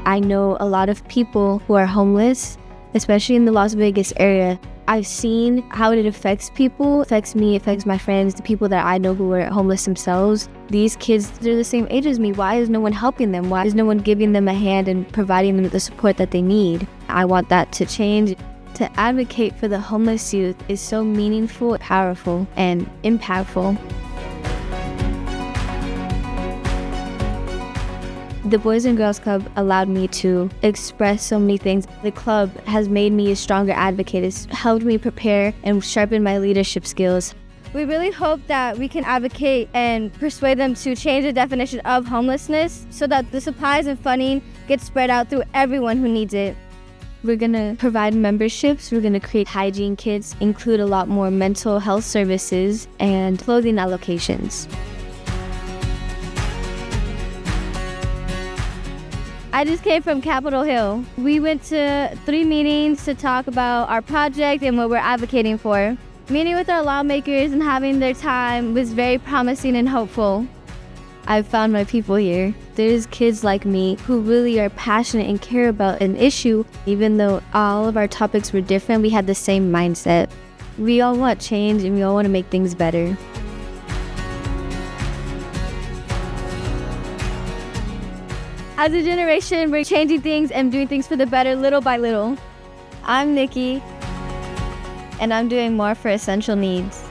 I know a lot of people who are homeless, especially in the Las Vegas area. I've seen how it affects people, affects me, affects my friends, the people that I know who are homeless themselves. These kids, they're the same age as me. Why is no one helping them? Why is no one giving them a hand and providing them with the support that they need? I want that to change. To advocate for the homeless youth is so meaningful, powerful, and impactful. The Boys and Girls Club allowed me to express so many things. The club has made me a stronger advocate. It's helped me prepare and sharpen my leadership skills. We really hope that we can advocate and persuade them to change the definition of homelessness so that the supplies and funding get spread out through everyone who needs it. We're gonna provide memberships, we're gonna create hygiene kits, include a lot more mental health services, and clothing allocations. I just came from Capitol Hill. We went to 3 meetings to talk about our project and what we're advocating for. Meeting with our lawmakers and having their time was very promising and hopeful. I've found my people here. There's kids like me who really are passionate and care about an issue. Even though all of our topics were different, we had the same mindset. We all want change and we all want to make things better. As a generation, we're changing things and doing things for the better little by little. I'm Nikki, and I'm doing more for essential needs.